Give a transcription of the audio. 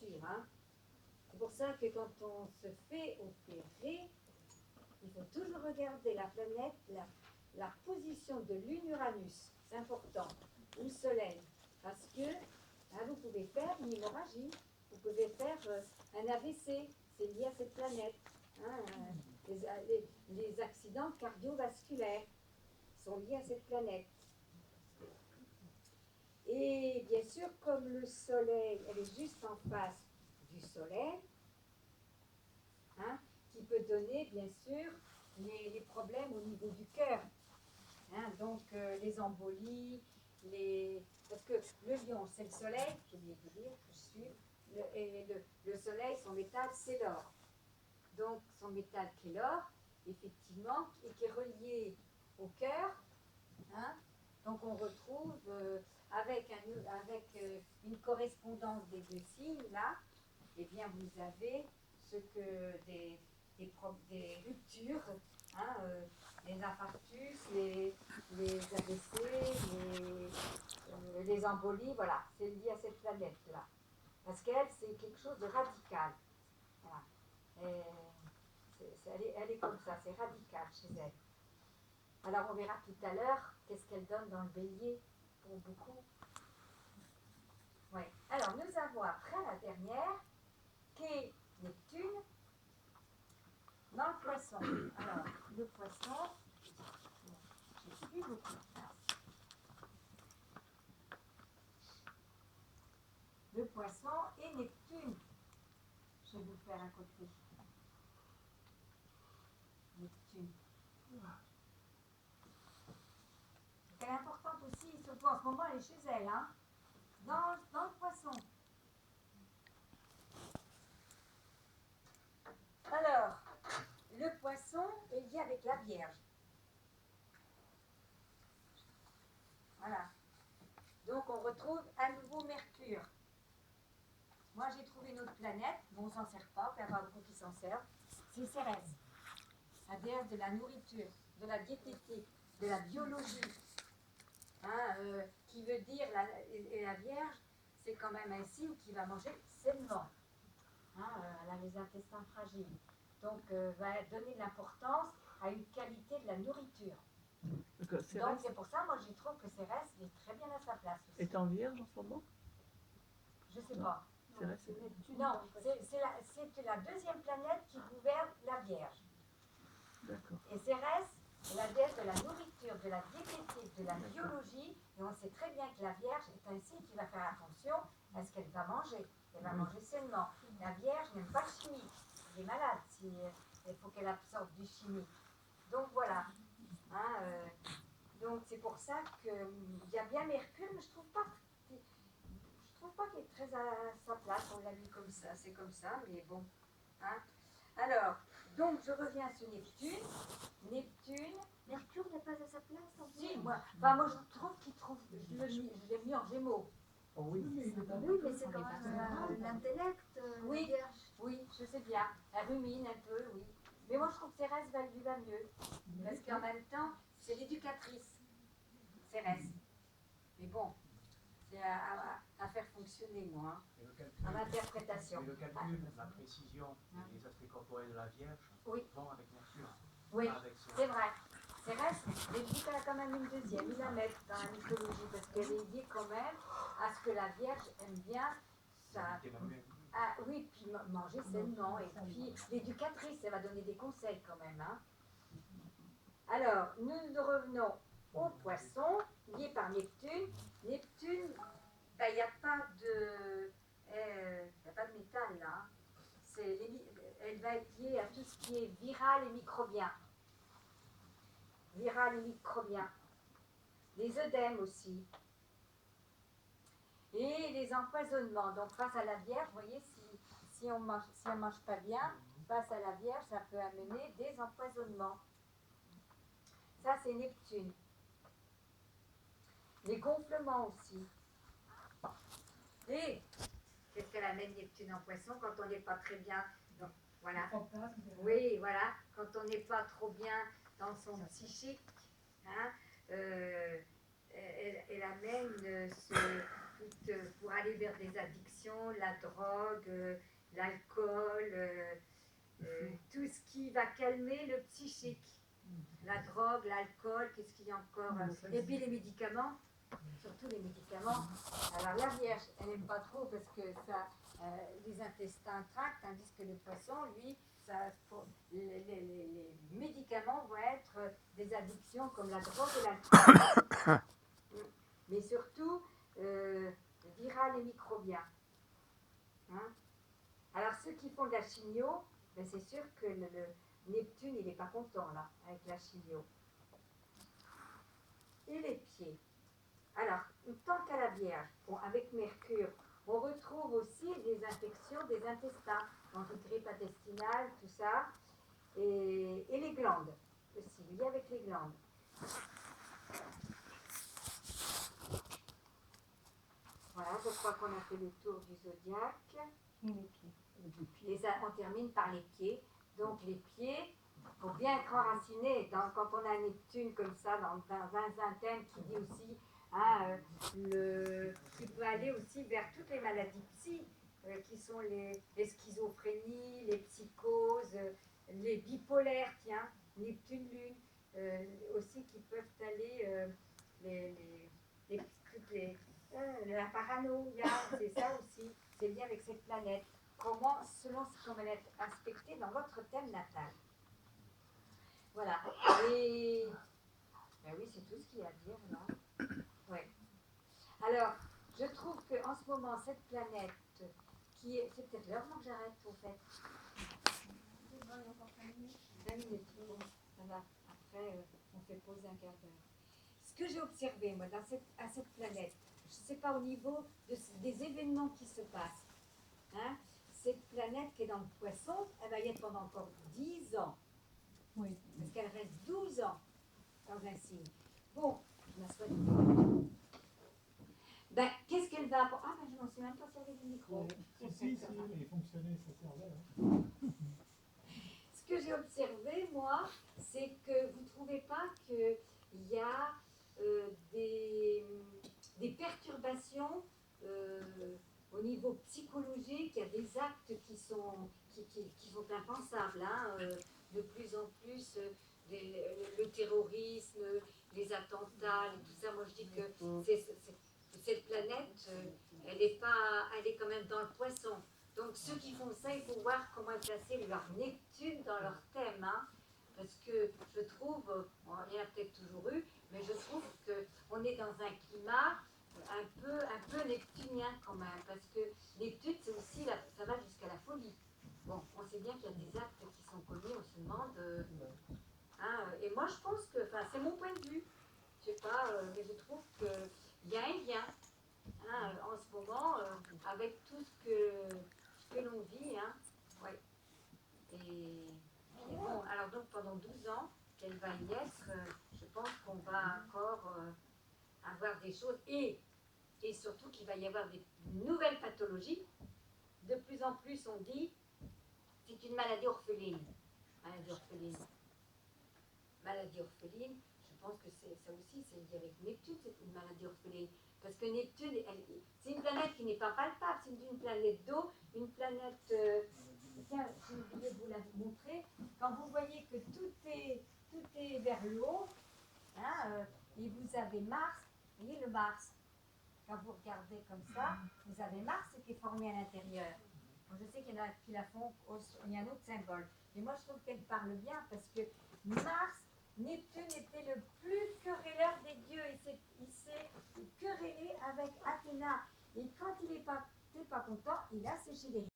sûr. Hein. C'est pour ça que quand on se fait opérer, il faut toujours regarder la planète, la position de l'Uranus, c'est important, ou le Soleil, parce que vous pouvez faire une hémorragie, vous pouvez faire un AVC, c'est lié à cette planète. Hein, les accidents cardiovasculaires sont liés à cette planète. Et bien sûr, comme le Soleil, elle est juste en face du Soleil, hein, qui peut donner bien sûr les problèmes au niveau du cœur. Hein, donc les embolies, parce que le lion c'est le soleil, j'ai oublié de vous dire, je suis, et le soleil, son métal c'est l'or. Donc son métal qui est l'or, effectivement, et qui est relié au cœur. Hein, donc on retrouve avec une correspondance des deux signes là, eh bien vous avez ce que des ruptures, hein, les infarctus, les AVC, les embolies, voilà, c'est lié à cette planète-là. Parce qu'elle, c'est quelque chose de radical. Voilà. Elle est comme ça, c'est radical chez elle. Alors on verra tout à l'heure qu'est-ce qu'elle donne dans le bélier pour beaucoup. Oui. Alors nous avons après la dernière, qui est Neptune, dans le poisson. Alors, le poisson, j'ai plus beaucoup de place. Le poisson et Neptune. Je vais vous faire un côté. Neptune. Elle est importante aussi, surtout en ce moment, elle est chez elle, hein, dans le poisson. Alors, le poisson est lié avec la Vierge. Voilà. Donc, on retrouve à nouveau Mercure. Moi, j'ai trouvé une autre planète, bon, on ne s'en sert pas, il y en a beaucoup qui s'en servent. C'est Cérès, la déesse de la nourriture, de la diététique, de la biologie. Hein, qui veut dire, et la Vierge, c'est quand même un signe qui va manger sainement. Hein, elle a les intestins fragiles. Donc, va donner de l'importance à une qualité de la nourriture. Donc, c'est pour ça, moi, je trouve que Cérès est très bien à sa place aussi. Est en Vierge en ce moment? Je ne sais pas. Cérès, non, c'est la deuxième planète qui gouverne la Vierge. D'accord. Et Cérès est la déesse de la nourriture, de la diététique, de la biologie. Et on sait très bien que la Vierge est un signe qui va faire attention à ce qu'elle va manger. Elle va manger sainement. La Vierge n'aime pas le chimique. Elle est malade. Il faut qu'elle absorbe du chimique. Donc voilà. Hein, donc c'est pour ça qu'il y a bien Mercure, mais je trouve pas qu'il est très à sa place. On l'a mis comme ça, c'est comme ça, mais bon. Hein. Alors, donc je reviens sur Neptune. Mercure n'est pas à sa place en fait. Si, moi je trouve je l'ai mis en Gémeaux. Oh oui. Oui, mais c'est quand même l'intellect, Oui. Vierge. Oui, je sais bien. Elle rumine un peu, oui. Mais moi je trouve que Cérès lui va mieux. Parce qu'en même temps, c'est l'éducatrice. Cérès. Mais bon, c'est à faire fonctionner, moi. En interprétation. Mais le calcul, la précision et les aspects corporels de la Vierge vont avec Mercure. Oui, c'est vrai. Cérès, mais je dis qu'elle a quand même une deuxième. Ils la mettent dans la mythologie parce qu'elle est liée quand même à ce que la Vierge aime bien. Ça, oui, puis manger sainement. Et puis l'éducatrice, elle va donner des conseils quand même. Hein. Alors, nous revenons au poisson, lié par Neptune. Neptune, il n'y a pas de métal là. Elle va être liée à tout ce qui est viral et microbien. Les œdèmes aussi. Et les empoisonnements. Donc face à la Vierge, vous voyez, si elle ne mange pas bien, face à la Vierge, ça peut amener des empoisonnements. Ça, c'est Neptune. Les gonflements aussi. Et qu'est-ce qu'elle amène Neptune en poisson quand on n'est pas très bien? Donc, voilà. Oui, voilà. Quand on n'est pas trop bien dans son psychique, hein, elle amène pour aller vers des addictions, la drogue, l'alcool, tout ce qui va calmer le psychique. La drogue, l'alcool, qu'est-ce qu'il y a encore? Et puis les médicaments, surtout les médicaments. Alors la Vierge, elle n'aime pas trop parce que ça, les intestins tractent, tandis que le poisson, lui, les médicaments vont être des addictions comme la drogue et l'alcool. Mais surtout, viral et microbien. Hein? Alors ceux qui font de la chimio, ben c'est sûr que le Neptune, il n'est pas content là, avec la chimio. Et les pieds. Alors, tant qu'à la Vierge, bon, avec Mercure, on retrouve aussi des infections des intestins, donc les grippes intestinales, tout ça, et les glandes aussi, lié avec les glandes. Voilà, je crois qu'on a fait le tour du zodiaque. Les pieds. On termine par les pieds. Donc les pieds, il faut bien être enraciné. Quand on a Neptune comme ça, dans un thème qui dit aussi, qui peut aller aussi vers toutes les maladies psy, qui sont les schizophrénies, les psychoses, les bipolaires, tiens, Neptune Lune, aussi qui peuvent aller la paranoïa, c'est ça aussi, c'est lié avec cette planète. Comment, selon ce qu'on va être aspecté dans votre thème natal. Voilà. Et ben oui, c'est tout ce qu'il y a à dire là. Ouais. Alors, je trouve qu'en ce moment, cette planète qui est. C'est peut-être l'heure que j'arrête au fait. 20 minutes. Bon, ça va. Après, on fait pause un quart d'heure. Ce que j'ai observé, moi, à cette planète, je ne sais pas au niveau des événements qui se passent. Hein, cette planète qui est dans le poisson, elle va y être pendant encore 10 ans. Oui. Parce qu'elle reste 12 ans dans un signe. Bon, je m'assois. Ben, qu'est-ce qu'elle va apporter? Ah, ben, je m'en suis même pas servi du micro. Si, il fonctionnait, ça servait. Hein. Ce que j'ai observé, moi, c'est que vous ne trouvez pas qu'il y a des perturbations au niveau psychologique, il y a des actes qui sont impensables. Hein, de plus en plus, le terrorisme, les attentats, tout ça. Moi, je dis que cette planète, elle est quand même dans le poisson. Donc, ceux qui font ça, il faut voir comment placer leur Neptune dans leur thème. Hein, parce que je trouve, il y en a peut-être toujours eu, mais je trouve qu'on est dans un climat un peu neptunien quand même, parce que Neptune, c'est aussi, ça va jusqu'à la folie. Bon, on sait bien qu'il y a des actes qui sont commis, on se demande. Et moi, je pense que, c'est mon point de vue, je sais pas, mais je trouve qu'il y a un lien en ce moment avec tout ce que l'on vit. Hein, ouais. Et bon, alors donc pendant 12 ans qu'elle va y être, je pense qu'on va encore avoir des choses et surtout qu'il va y avoir des nouvelles pathologies. De plus en plus, on dit c'est une maladie orpheline. Maladie orpheline. Maladie orpheline, je pense que ça aussi, c'est lié avec Neptune, c'est une maladie orpheline. Parce que Neptune, c'est une planète qui n'est pas palpable, c'est une planète d'eau, une planète. Tiens, j'ai oublié de vous la montrer. Quand vous voyez que tout est vers le haut, et vous avez Mars, vous voyez le Mars. Quand vous regardez comme ça, vous avez Mars qui est formé à l'intérieur. Je sais qu'il y en a qui la font, il y a un autre symbole. Et moi, je trouve qu'elle parle bien parce que Mars, Neptune était le plus querelleur des dieux. Il s'est querellé avec Athéna. Et quand il n'est pas content, il a séché les